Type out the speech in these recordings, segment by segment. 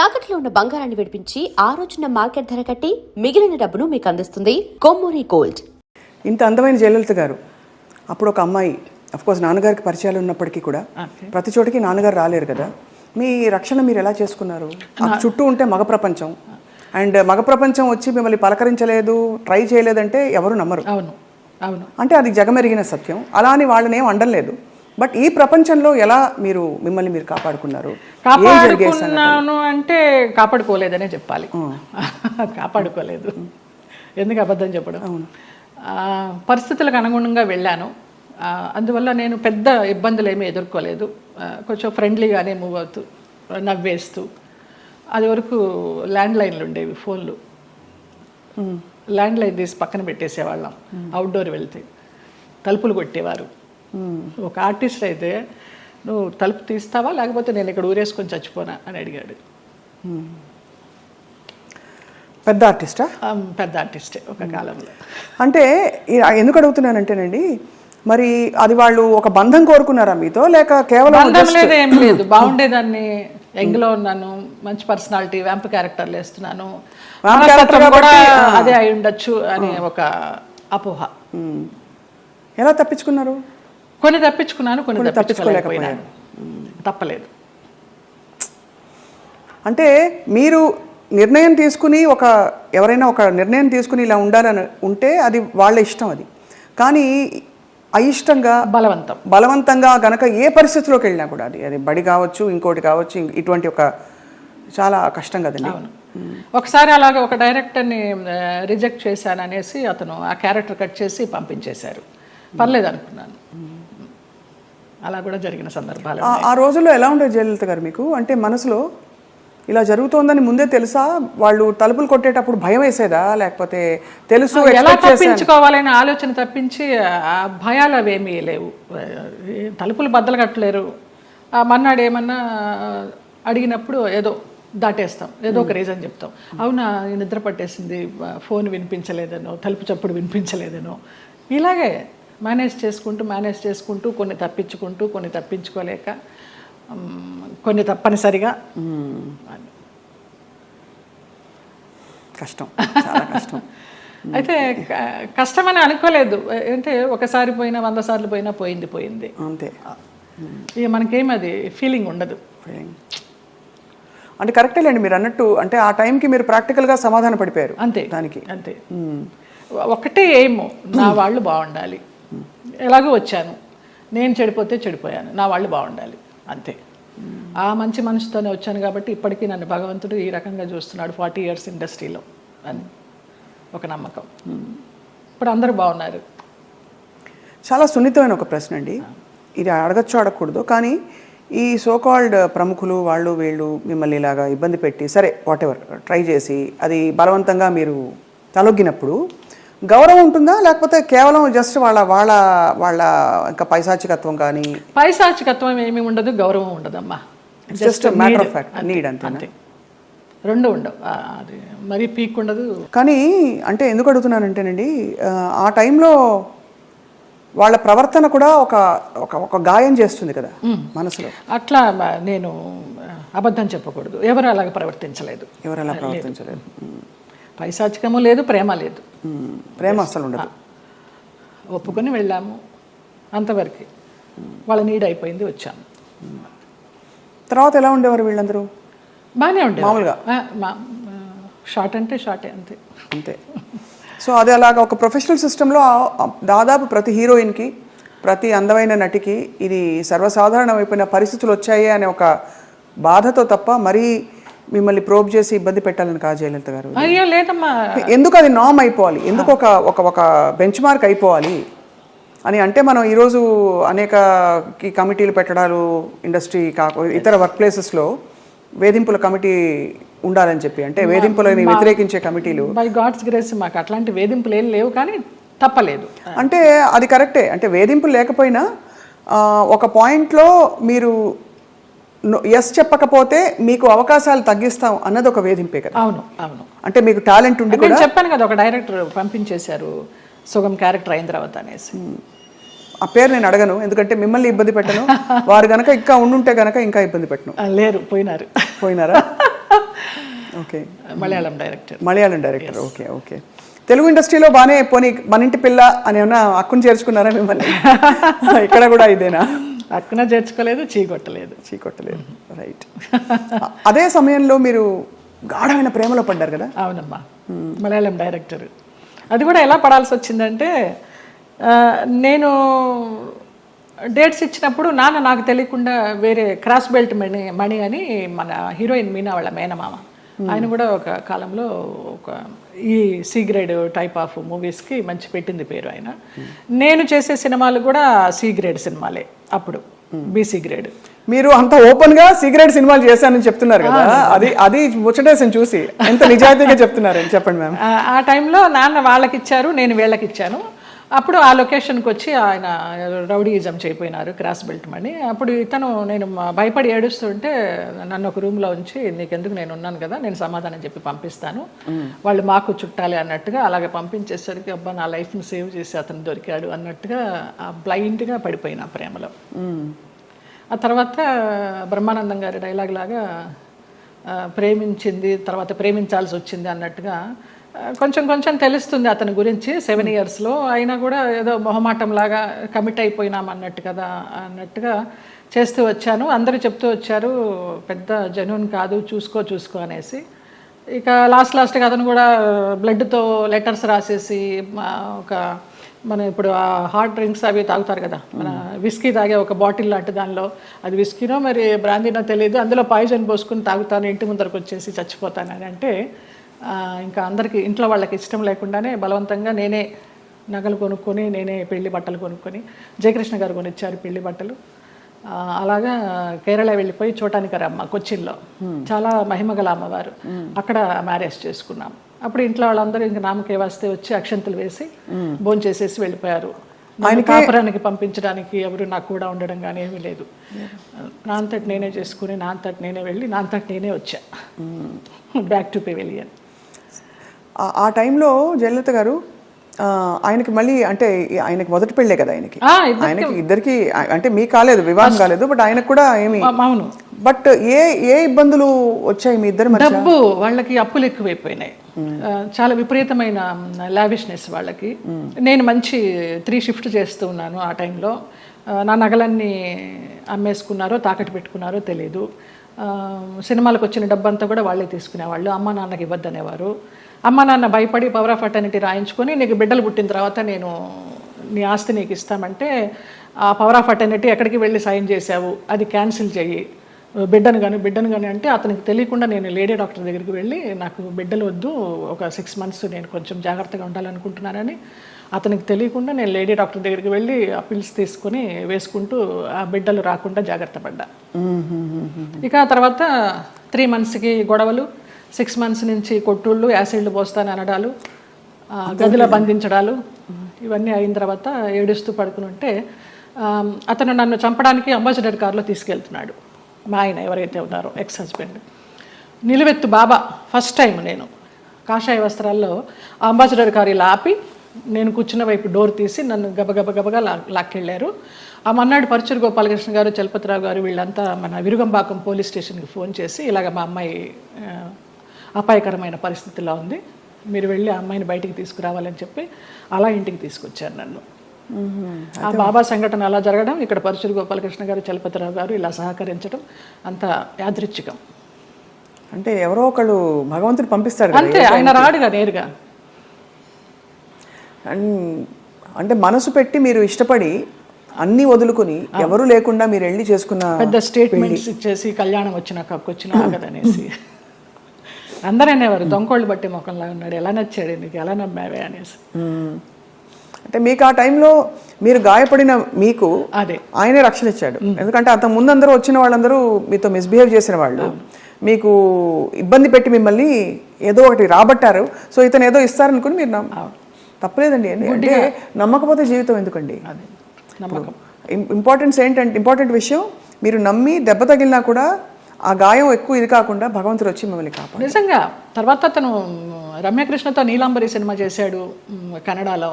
తాకట్లో ఉన్న బంగారాన్ని విడిపించి ఆ రోజున మార్కెట్ ధర కట్టి మిగిలిన డబ్బును మీకు అందిస్తుంది కొమ్మూరి గోల్డ్. ఇంత అందమైన జయలలిత గారు అప్పుడు ఒక అమ్మాయి, అఫ్కోర్స్ నాన్నగారికి పరిచయాలు ఉన్నప్పటికీ కూడా ప్రతి చోటికి నాన్నగారు రాలేరు కదా, మీ రక్షణ మీరు ఎలా చేసుకున్నారు? చుట్టూ ఉంటే మగ ప్రపంచం, అండ్ మగ ప్రపంచం వచ్చి మిమ్మల్ని పలకరించలేదు, ట్రై చేయలేదంటే ఎవరు నమ్మరు. అవును అవును, అంటే అది జగమెరిగిన సత్యం. అలా అని వాళ్ళని ఏం అండలేదు. బట్ ఈ ప్రపంచంలో ఎలా మీరు మిమ్మల్ని మీరు కాపాడుకున్నారు? కాపాడుకున్నాను అంటే కాపాడుకోలేదనే చెప్పాలి. కాపాడుకోలేదు, ఎందుకు అబద్ధం చెప్పడం. పరిస్థితులకు అనుగుణంగా వెళ్ళాను. అందువల్ల నేను పెద్ద ఇబ్బందులు ఏమీ ఎదుర్కోలేదు. కొంచెం ఫ్రెండ్లీగానే మూవ్ అవుతూ నవ్వేస్తూ. అది వరకు ల్యాండ్ లైన్లు ఉండేవి, ఫోన్లు. ల్యాండ్ లైన్ తీసి పక్కన పెట్టేసేవాళ్ళం. అవుట్డోర్ వెళ్తే తలుపులు కొట్టేవారు. ఒక ఆర్టిస్ట్ అయితే నువ్వు తలుపు తీస్తావా లేకపోతే నేను ఇక్కడ ఊరేసుకొని చచ్చిపోనా అని అడిగాడు. పెద్ద ఆర్టిస్టా? పెద్ద ఆర్టిస్టే ఒక కాలంలో. అంటే ఎందుకు అడుగుతున్నానంటేనండి, మరి అది వాళ్ళు ఒక బంధం కోరుకున్నారా మీతో, లేక కేవలం బంధం లేదు, ఏం లేదు. బాగుండేదాన్ని, యంగ్లో ఉన్నాను, మంచి పర్సనాలిటీ, వ్యాంప్ క్యారెక్టర్లు వేస్తున్నాను, కూడా అదే అయి ఉండొచ్చు అనే ఒక అపోహ. ఎలా తప్పించుకున్నారు? కొన్ని తప్పించుకున్నాను, కొన్ని తప్పించుకోలేకపోయాను. తప్పలేదు. అంటే మీరు నిర్ణయం తీసుకుని ఎవరైనా ఒక నిర్ణయం తీసుకుని ఇలా ఉంటే అది వాళ్ళ ఇష్టం. అది కానీ అయిష్టంగా బలవంతంగా గనక ఏ పరిస్థితిలోకి వెళ్ళినా కూడా అది బడి కావచ్చు, ఇంకోటి కావచ్చు, ఇటువంటి ఒక చాలా కష్టం కదండి. ఒకసారి అలాగే ఒక డైరెక్టర్ని రిజెక్ట్ చేశాను అనేసి అతను ఆ క్యారెక్టర్ కట్ చేసి పంపించేశారు. పర్లేదు అనుకున్నాను. అలా కూడా జరిగిన సందర్భాలు. ఆ రోజుల్లో ఎలా ఉండేది జయలలిత గారు మీకు? అంటే మనసులో ఇలా జరుగుతోందని ముందే తెలుసా? వాళ్ళు తలుపులు కొట్టేటప్పుడు భయం వేసేదా, లేకపోతే తెలుసు ఎలా తప్పించుకోవాలనే ఆలోచన తప్పించి ఆ భయాలు అవేమీ లేవు. తలుపులు బద్దలు కట్టలేరు. మన్నాడు ఏమన్నా అడిగినప్పుడు ఏదో దాటేస్తాం, ఏదో ఒక రీజన్ చెప్తాం. అవునా, నిద్ర పట్టేసింది, ఫోన్ వినిపించలేదనో, తలుపు చప్పుడు వినిపించలేదనో, ఇలాగే మేనేజ్ చేసుకుంటూ కొన్ని తప్పించుకుంటూ, కొన్ని తప్పించుకోలేక, కొన్ని తప్పనిసరిగా. కష్టం, చాలా కష్టం. అయితే కష్టమని అనుకోలేదు. అంటే ఒకసారి పోయినా 100 సార్లు పోయినా పోయింది అంతే. ఇక మనకేమి అది ఫీలింగ్ ఉండదు. అంటే కరెక్టే లేండి మీరు అన్నట్టు. అంటే ఆ టైంకి మీరు ప్రాక్టికల్గా సమాధాన పడిపోయారు అంతే. దానికి అంతే, ఒకటే ఏమో, నా వాళ్ళు బాగుండాలి. ఎలాగో వచ్చాను, నేను చెడిపోతే చెడిపోయాను, నా వాళ్ళు బాగుండాలి, అంతే. ఆ మంచి మనసుతోనే వచ్చాను కాబట్టి ఇప్పటికీ నన్ను భగవంతుడు ఈ రకంగా చూస్తున్నాడు. 40 years ఇండస్ట్రీలో అని ఒక నమ్మకం. ఇప్పుడు అందరూ బాగున్నారు. చాలా సున్నితమైన ఒక ప్రశ్న అండి, ఇది అడగచ్చు అడగకూడదు, కానీ ఈ సోకాల్డ్ ప్రముఖులు వాళ్ళు వీళ్ళు మిమ్మల్ని ఇలాగా ఇబ్బంది పెట్టి, సరే వాటెవర్ ట్రై చేసి అది బలవంతంగా మీరు తలొగ్గినప్పుడు గౌరవం ఉంటుందా, లేకపోతే కేవలం జస్ట్ వాళ్ళ ఇంకా పైశాచికత్వం? కానీ పైశాచికత్వం ఏమీ ఉండదు, గౌరవం ఉండదమ్మా. Just matter of fact, need అంతే. రెండు ఉండవు, అది మరీ పీక్ ఉండదు. కానీ అంటే ఎందుకు అడుగుతున్నానంటేనండి, ఆ టైంలో వాళ్ళ ప్రవర్తన కూడా ఒక గాయం చేస్తుంది కదా మనసులో. అట్లా నేను అబద్ధం చెప్పకూడదు, ఎవరు అలాగ ప్రవర్తించలేదు. పైశాచికము లేదు, ప్రేమ లేదు. ప్రేమ అసలు ఉండదు. ఒప్పుకొని వెళ్ళాము, అంతవరకు. వాళ్ళ నీడ్ అయిపోయింది, వచ్చాము. తర్వాత ఎలా ఉండేవారు వీళ్ళందరూ? బాగానే ఉండేది మామూలుగా. షార్ట్ అంటే షార్టే, అంతే. సో అది అలాగా ఒక ప్రొఫెషనల్ సిస్టంలో దాదాపు ప్రతి హీరోయిన్కి, ప్రతి అందమైన నటికి ఇది సర్వసాధారణమైపోయిన పరిస్థితులు వచ్చాయి అనే ఒక బాధతో తప్ప మరీ మిమ్మల్ని ప్రోబ్ చేసి ఇబ్బంది పెట్టాలని కాదు జయలలిత గారు. అయ్యో లేదమ్మా. ఎందుకు అది నామ్ అయిపోవాలి, ఎందుకు ఒక బెంచ్ మార్క్ అయిపోవాలి అని అంటే, మనం ఈరోజు అనేక కమిటీలు పెట్టడాలు, ఇండస్ట్రీ ఇతర వర్క్ ప్లేసెస్లో వేధింపుల కమిటీ ఉండాలని చెప్పి, అంటే వేధింపులని వ్యతిరేకించే కమిటీలు. బై గాడ్స్ గ్రేస్ మాకు అట్లాంటి వేధింపులు ఏం లేవు, కానీ తప్పలేదు. అంటే అది కరెక్టే. అంటే వేధింపులు లేకపోయినా ఒక పాయింట్లో మీరు ఎస్ చెప్పకపోతే మీకు అవకాశాలు తగ్గిస్తాం అన్నది ఒక వేధింపే కదా. అవును అవును. అంటే మీకు టాలెంట్ ఉండి కూడా చెప్పాను కదా, ఒక డైరెక్టర్ పంపించేశారు సుగం క్యారెక్టర్ అయిన తర్వాత అనేసి. ఆ పేరు నేను అడగను, ఎందుకంటే మిమ్మల్ని ఇబ్బంది పెట్టను. వారు గనక ఇంకా ఉండుంటే గనక ఇంకా ఇబ్బంది పెట్టను. లేరు, పోయినారా? Okay, Malayalam director. Malayalam director. Okay okay. Telugu ఇండస్ట్రీలో బాగానే పోనీ మన ఇంటి పిల్ల అని ఏమన్నా అక్కును చేర్చుకున్నారా మిమ్మల్ని? ఇక్కడ కూడా ఇదేనా? అక్కున చేర్చుకోలేదు, చీకొట్టలేదు. రైట్. అదే సమయంలో మీరు గాఢమైన ప్రేమలో పడ్డారు కదా? అవునమ్మా, మలయాళం డైరెక్టర్. అది కూడా ఎలా పడాల్సి వచ్చిందంటే, నేను డేట్స్ ఇచ్చినప్పుడు నాన్న నాకు తెలియకుండా వేరే క్రాస్ బెల్ట్ మణి అని మన హీరోయిన్ మీనా వాళ్ళ మేనమామ, ఆయన కూడా ఒక కాలంలో ఒక ఈ సి గ్రేడ్ టైప్ ఆఫ్ మూవీస్కి మంచి పెట్టింది పేరు ఆయన. నేను చేసే సినిమాలు కూడా సి గ్రేడ్ సినిమాలే అప్పుడు, బీసీ గ్రేడ్. మీరు అంత ఓపెన్ గా సిగరెట్ సినిమాలు చేశానని చెప్తున్నారు కదా, అది ముచ్చటేసని చూసి ఎంత నిజాయితీగా చెప్తున్నారని చెప్పండి మ్యామ్. ఆ టైంలో నాన్న వాళ్ళకి ఇచ్చారు, నేను వీళ్ళకి ఇచ్చాను. అప్పుడు ఆ లొకేషన్కి వచ్చి ఆయన రౌడీయిజం చేయపోయినారు, క్రాస్ బెల్ట్ మని. అప్పుడు ఇతను, నేను భయపడి ఏడుస్తుంటే నన్ను ఒక రూమ్లో ఉంచి, నీకెందుకు, నేను ఉన్నాను కదా, నేను సమాధానం చెప్పి పంపిస్తాను, వాళ్ళు మాకు చుట్టాలి అన్నట్టుగా అలాగే పంపించేసరికి, అబ్బా నా లైఫ్ని సేవ్ చేసి అతను దొరికాడు అన్నట్టుగా బ్లైండ్గా పడిపోయిన ప్రేమలో. ఆ తర్వాత బ్రహ్మానందం గారి డైలాగ్ లాగా ప్రేమించింది తర్వాత ప్రేమించాల్సి వచ్చింది అన్నట్టుగా కొంచెం కొంచెం తెలుస్తుంది అతని గురించి 7 ఇయర్స్లో. అయినా కూడా ఏదో మొహమాటంలాగా కమిట్ అయిపోయినాం అన్నట్టుగా చేస్తూ వచ్చాను. అందరూ చెప్తూ వచ్చారు, పెద్ద జెన్యూన్ కాదు, చూసుకో అనేసి. ఇక లాస్ట్గా అతను కూడా బ్లడ్తో లెటర్స్ రాసేసి, ఒక మన ఇప్పుడు ఆ హాట్ డ్రింక్స్ అవి తాగుతారు కదా, మన విస్కీ తాగే ఒక బాటిల్ లాంటి దానిలో, అది విస్కీనో మరి బ్రాందీనో తెలియదు, అందులో పాయిజన్ పోసుకుని తాగుతాను, ఇంటి ముందరకు వచ్చేసి చచ్చిపోతానని అంటే, ఇంకా అందరికీ ఇంట్లో వాళ్ళకి ఇష్టం లేకుండానే బలవంతంగా నేనే నగలు కొనుక్కొని, నేనే పెళ్లి బట్టలు కొనుక్కొని, జయకృష్ణ గారు కొనిచ్చారు పెళ్లి బట్టలు. అలాగా కేరళ వెళ్ళిపోయి చూడటానికరమ్మ కొచ్చిన్లో, చాలా మహిమగల అమ్మవారు, అక్కడ మ్యారేజ్ చేసుకున్నాం. అప్పుడు ఇంట్లో వాళ్ళందరూ ఇంకా నామకే వస్తే వచ్చి అక్షంతలు వేసి భోంచేసేసి వెళ్ళిపోయారు. కాపురానికి పంపించడానికి ఎవరు నాకు కూడా ఉండడం కానీ ఏమీ లేదు. నా అంతటి నేనే చేసుకుని, నా అంతటి నేనే వెళ్ళి, నా అంతటి నేనే వచ్చా బ్యాక్ టు పెవిలియన్. ఆ టైంలో జయలలిత గారు ఆయనకి మళ్ళీ, అంటే ఆయనకి మొదటి పెళ్ళే కదా, ఆయనకి ఇద్దరికి, అంటే మీకు కాలేదు, వివాహం కాలేదు, బట్ ఆయనకు కూడా ఏమి. అవును. బట్ ఏ ఇబ్బందులు వచ్చాయి మీ ఇద్దరు మధ్య? డబ్బు, వాళ్ళకి అప్పులు ఎక్కువైపోయినాయి, చాలా విపరీతమైన లావిష్నెస్ వాళ్ళకి. నేను మంచి 3 షిఫ్ట్ చేస్తూ ఉన్నాను ఆ టైంలో. నా నగలన్నీ అమ్మేసుకున్నారో తాకట్టు పెట్టుకున్నారో తెలియదు. సినిమాలకు వచ్చిన డబ్బంతా కూడా వాళ్ళే తీసుకునేవాళ్ళు, అమ్మ నాన్నకి ఇవ్వద్దనేవారు. అమ్మ నాన్న భయపడి పవర్ ఆఫ్ అటర్నిటీ రాయించుకొని, నీకు బిడ్డలు పుట్టిన తర్వాత నేను నీ ఆస్తి నీకు ఇస్తామంటే, ఆ పవర్ ఆఫ్ అటర్నిటీ ఎక్కడికి వెళ్ళి సైన్ చేశావు, అది క్యాన్సిల్ చెయ్యి, బిడ్డను కానీ అంటే, అతనికి తెలియకుండా నేను లేడీ డాక్టర్ దగ్గరికి వెళ్ళి, నాకు బిడ్డలు వద్దు, ఒక 6 months నేను కొంచెం జాగ్రత్తగా ఉండాలనుకుంటున్నానని, అతనికి తెలియకుండా నేను లేడీ డాక్టర్ దగ్గరికి వెళ్ళి ఆ పిల్స్ తీసుకొని వేసుకుంటూ ఆ బిడ్డలు రాకుండా జాగ్రత్త పడ్డా. ఇక ఆ తర్వాత 3 monthsకి గొడవలు, 6 months నుంచి కొట్టుళ్ళు, యాసిడ్లు పోస్తాను అనడాలు, గదిలో బంధించడాలు, ఇవన్నీ అయిన తర్వాత ఏడుస్తూ పడుకుని ఉంటే, అతను నన్ను చంపడానికి అంబాసిడర్ కారులో తీసుకెళ్తున్నాడు. మా ఆయన ఎవరైతే ఉన్నారో ఎక్స్ హస్బెండ్, నిలువెత్తు బాబా. ఫస్ట్ టైం నేను కాషాయ వస్త్రాల్లో అంబాసిడర్ కారు ఇలా ఆపి, నేను కూర్చున్న వైపు డోర్ తీసి నన్ను గబగబగా లాక్కెళ్ళారు. ఆ మన్నాడు పరుచూరు గోపాలకృష్ణ గారు, చలపతిరావు గారు వీళ్ళంతా మన విరుగంబాకం పోలీస్ స్టేషన్కి ఫోన్ చేసి, ఇలాగ మా అమ్మాయి అపాయకరమైన పరిస్థితిలో ఉంది, మీరు వెళ్ళి ఆ అమ్మాయిని బయటికి తీసుకురావాలని చెప్పి అలా ఇంటికి తీసుకొచ్చారు నన్ను. ఆ బాబా సంఘటన అలా జరగడం, ఇక్కడ పరుచూరు గోపాలకృష్ణ గారు, చలపతిరావు గారు ఇలా సహకరించడం అంత యాదృచ్ఛికం. అంటే ఎవరో ఒకళ్ళు భగవంతుడు పంపిస్తాడు అంతే, ఆయన రాడుగా నేరుగా. అంటే మనసు పెట్టి మీరు ఇష్టపడి అన్నీ వదులుకొని ఎవరు లేకుండా మీరు వెళ్ళి చేసుకున్న పెద్ద స్టేట్మెంట్స్ ఇచ్చేసి, కళ్యాణం వచ్చినాక వచ్చినా ఆగదనేసి అందరూ అనేవారు, దొంగోళ్ళు బట్టి ముఖంలా ఉన్నాడు, ఎలా నచ్చాడు నీకు, ఎలా నమ్మావే అనేసి. అంటే మీకు ఆ టైంలో మీరు గాయపడిన మీకు అదే ఆయనే రక్షణ ఇచ్చాడు. ఎందుకంటే అంత ముందందరూ వచ్చిన వాళ్ళందరూ మీతో మిస్బిహేవ్ చేసిన వాళ్ళు, మీకు ఇబ్బంది పెట్టి మిమ్మల్ని ఏదో ఒకటి రాబట్టారు. సో ఇతను ఏదో ఇస్తారనుకుని మీరు తప్పలేదండి. అంటే నమ్మకపోతే జీవితం ఎందుకండి? ఇంపార్టెంట్ విషయం, మీరు నమ్మి దెబ్బ తగిలినా కూడా ఆ గాయం ఎక్కువ ఇది కాకుండా భగవంతుడు వచ్చి మిమ్మల్ని కాపాడు. నిజంగా. తర్వాత అతను రమ్యకృష్ణతో నీలాంబరి సినిమా చేశాడు కన్నడలో.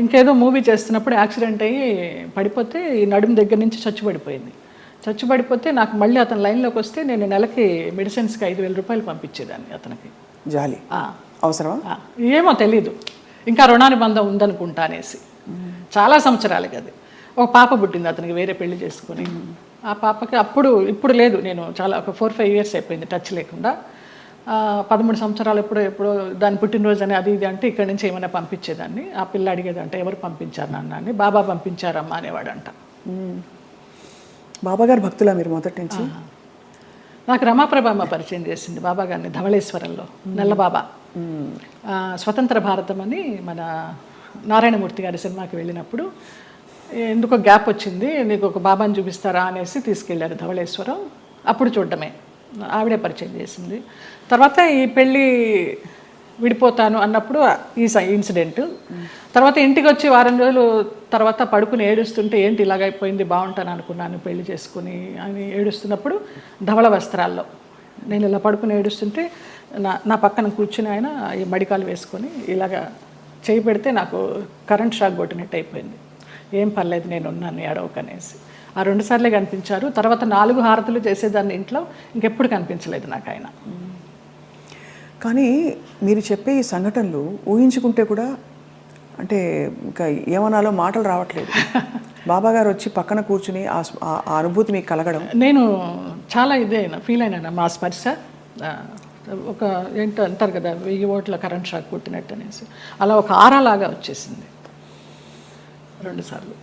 ఇంకేదో మూవీ చేస్తున్నప్పుడు యాక్సిడెంట్ అయ్యి పడిపోతే ఈ నడుము దగ్గర నుంచి చచ్చిపడిపోయింది. చచ్చుబడిపోతే నాకు మళ్ళీ అతను లైన్లోకి వస్తే నేను నెలకి మెడిసిన్స్కి 5,000 రూపాయలు పంపించేదాన్ని అతనికి. జాలి. అవసరమా? ఏమో తెలీదు, ఇంకా రుణానుబంధం ఉందనుకుంటా అనేసి. చాలా సంవత్సరాలకి అది. ఒక పాప పుట్టింది అతనికి, వేరే పెళ్లి చేసుకుని. ఆ పాపకి ఇప్పుడు లేదు, నేను చాలా ఒక 4-5 ఇయర్స్ అయిపోయింది టచ్ లేకుండా. 13 సంవత్సరాలు ఎప్పుడో దాని పుట్టినరోజు అని అది ఇది అంటే ఇక్కడి నుంచి ఏమైనా పంపించేదాన్ని. ఆ పిల్ల అడిగేదంటే ఎవరు పంపించారు నాన్న అని. బాబా పంపించారమ్మా అనేవాడంట. బాబా గారు భక్తులా మీరు మొదటి నుంచి? నాకు రమాప్రభమ్మ పరిచయం చేసింది బాబా గారిని ధవళేశ్వరంలో, నల్లబాబా. స్వతంత్ర భారతం అని మన నారాయణమూర్తి గారి సినిమాకి వెళ్ళినప్పుడు ఎందుకో గ్యాప్ వచ్చింది, నీకు ఒక బాబాని చూపిస్తారా అనేసి తీసుకెళ్ళారు ధవళేశ్వరం. అప్పుడు చూడడమే, ఆవిడే పరిచయం చేసింది. తర్వాత ఈ పెళ్ళి విడిపోతాను అన్నప్పుడు ఈ ఇన్సిడెంట్. తర్వాత ఇంటికి వచ్చి వారం రోజులు తర్వాత పడుకుని ఏడుస్తుంటే ఏంటి ఇలాగైపోయింది, బాగుంటాను అనుకున్నాను పెళ్లి చేసుకుని అని ఏడుస్తున్నప్పుడు ధవళ వస్త్రాల్లో నేను ఇలా పడుకుని ఏడుస్తుంటే నా పక్కన కూర్చుని ఆయన ఈ మడికాలు వేసుకొని ఇలాగా చేయి పెడితే నాకు కరెంట్ షాక్ కొట్టినట్టు అయిపోయింది. ఏం పర్లేదు నేను ఉన్నాను ఏడవకనేసి. ఆ 2 సార్లే కనిపించారు. తర్వాత 4 హారతులు చేసేదాన్ని ఇంట్లో, ఇంకెప్పుడు కనిపించలేదు నాకు ఆయన. కానీ మీరు చెప్పే ఈ సంఘటనలు ఊహించుకుంటే కూడా అంటే ఇంకా ఏమనాలో మాటలు రావట్లేదు. బాబా గారు వచ్చి పక్కన కూర్చుని ఆ అనుభూతి మీకు కలగడం, నేను చాలా ఫీల్ అయినా. మా స్పర్శ ఒక ఏంటో అంటారు కదా 1000 వోల్ట్ల కరెంట్ షాక్ కొట్టినట్టు అనేసి, అలా ఒక ఆరాలాగా వచ్చేసింది 2 సార్లు.